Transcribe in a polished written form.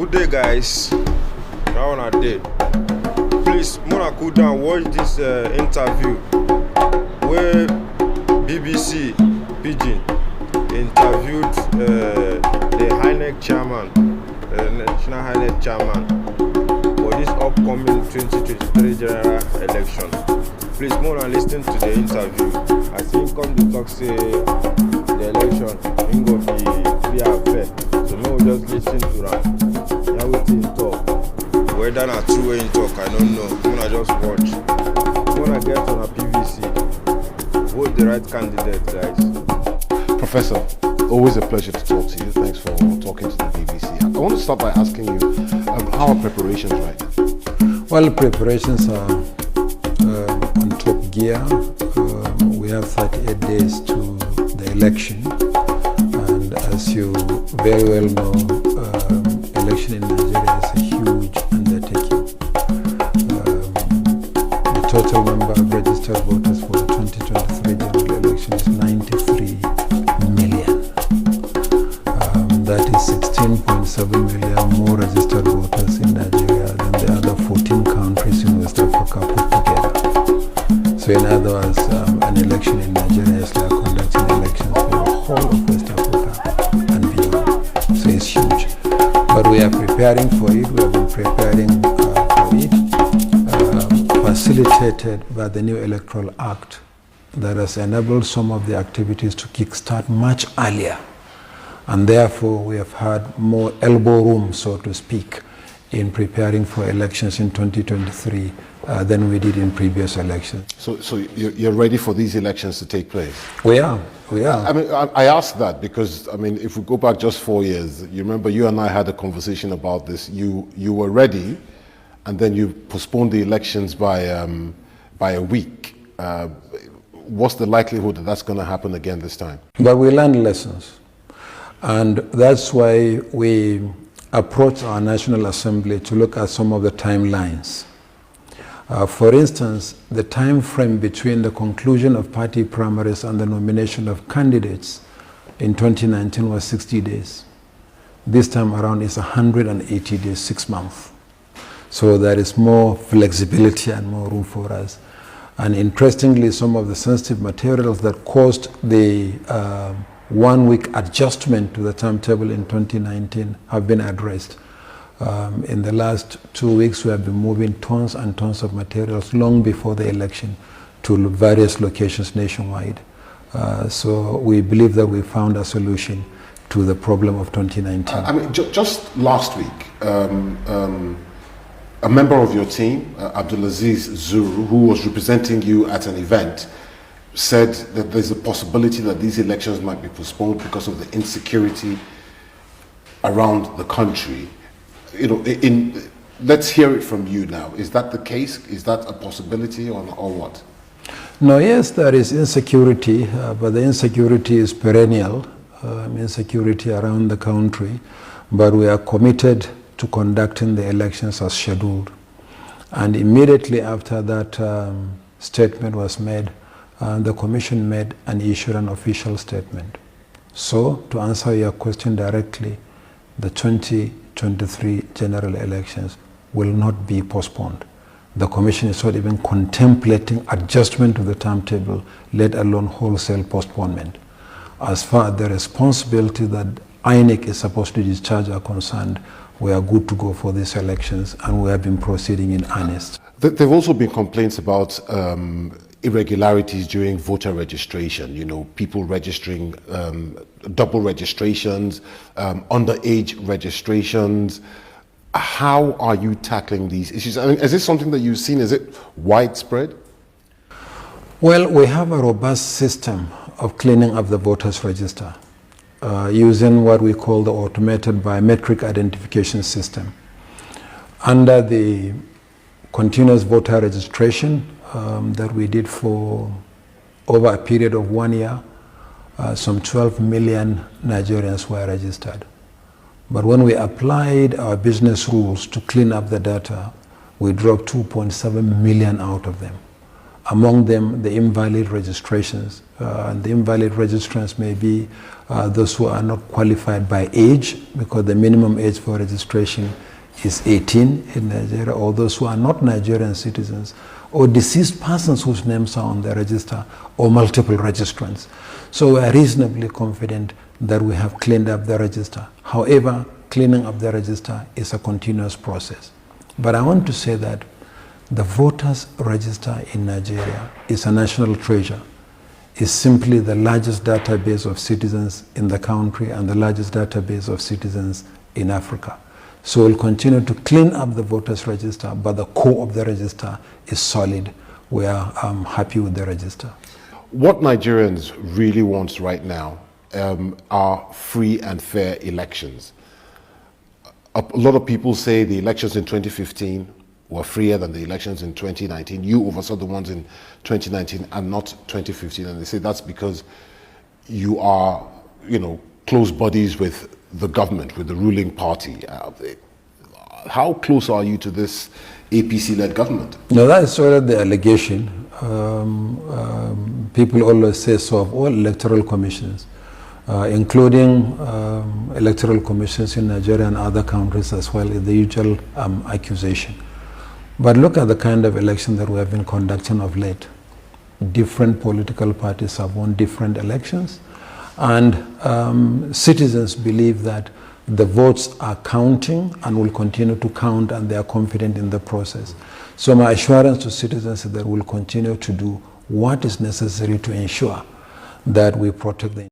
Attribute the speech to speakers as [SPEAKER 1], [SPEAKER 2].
[SPEAKER 1] Good day, guys. How on a day? Please, Mona, cool down. Watch this interview where BBC Pidgin interviewed the INEC chairman, National INEC chairman, for this upcoming 2023 general election. Please, Mona, listen to the interview. As he come to talk, say the election ain't gonna be free and fair. So no, just listen to that. Now we think talk. Whether not true way in talk, I don't know. Mona just watch. Mona get on a PVC. Vote the right candidate, guys.
[SPEAKER 2] Professor, always a pleasure to talk to you. Thanks for talking to the BBC. I want to start by asking you, how are preparations right now?
[SPEAKER 3] Well, preparations are on top gear. We have 38 days to the election, and as you very well know, election in Nigeria is a huge undertaking. The total number of registered voters for the 2023 general election is 93 million. That is 16.7 million more registered voters in Nigeria than the other 14 countries in West Africa put together. So in other words, an election in Nigeria is like conducting elections for the whole of West Africa and beyond. So it's huge. But we are preparing for it. We have been preparing for it, facilitated by the new Electoral Act that has enabled some of the activities to kickstart much earlier. And therefore, we have had more elbow room, so to speak, in preparing for elections in 2023 than we did in previous elections.
[SPEAKER 2] So you're ready for these elections to take place?
[SPEAKER 3] We are.
[SPEAKER 2] I mean, I ask that because, I mean, if we go back just 4 years, you remember you and I had a conversation about this. You were ready, and then you postponed the elections by a week. What's the likelihood that that's going to happen again this time?
[SPEAKER 3] But we learned lessons. And that's why we approached our National Assembly to look at some of the timelines. For instance, the time frame between the conclusion of party primaries and the nomination of candidates in 2019 was 60 days. This time around it's 180 days, 6 months. So there is more flexibility and more room for us. And interestingly, some of the sensitive materials that caused the 1 week adjustment to the timetable in 2019 have been addressed. In the last 2 weeks, we have been moving tons and tons of materials long before the election to various locations nationwide. So we believe that we found a solution to the problem of 2019.
[SPEAKER 2] I mean, just last week, a member of your team, Abdulaziz Zuru, who was representing you at an event, said that there's a possibility that these elections might be postponed because of the insecurity around the country. You know, let's hear it from you now. Is that the case? Is that a possibility or what?
[SPEAKER 3] No, yes, there is insecurity, but the insecurity is perennial, insecurity around the country. But we are committed to conducting the elections as scheduled. And immediately after that statement was made, the Commission made and issued an official statement. So, to answer your question directly, the 2023 general elections will not be postponed. The Commission is not even contemplating adjustment to the timetable, let alone wholesale postponement. As far as the responsibility that INEC is supposed to discharge are concerned, we are good to go for these elections, and we have been proceeding in earnest.
[SPEAKER 2] There have also been complaints about irregularities during voter registration, you know, people registering double registrations, underage registrations. How are you tackling these issues? I mean, is this something that you've seen? Is it widespread?
[SPEAKER 3] Well, we have a robust system of cleaning up the voters' register using what we call the automated biometric identification system. Under the continuous voter registration that we did for over a period of 1 year, some 12 million Nigerians were registered. But when we applied our business rules to clean up the data, we dropped 2.7 million out of them. among them the invalid registrations. And the invalid registrants may be those who are not qualified by age, because the minimum age for registration is 18 in Nigeria, or those who are not Nigerian citizens, or deceased persons whose names are on the register, or multiple registrants. So we are reasonably confident that we have cleaned up the register. However, cleaning up the register is a continuous process. But I want to say that the voters register in Nigeria is a national treasure. It's simply the largest database of citizens in the country and the largest database of citizens in Africa. So we'll continue to clean up the voters register, but the core of the register is solid. We are happy with the register.
[SPEAKER 2] What Nigerians really want right now are free and fair elections. A lot of people say the elections in 2015 were freer than the elections in 2019. You oversaw the ones in 2019 and not 2015, and they say that's because you are, close buddies with the government, with the ruling party. How close are you to this APC-led government?
[SPEAKER 3] No, that is sort of the allegation. People always say so of all electoral commissions, including electoral commissions in Nigeria and other countries as well, is the usual accusation. But look at the kind of election that we have been conducting of late. Different political parties have won different elections, and citizens believe that the votes are counting and will continue to count, and they are confident in the process. So my assurance to citizens is that we'll continue to do what is necessary to ensure that we protect the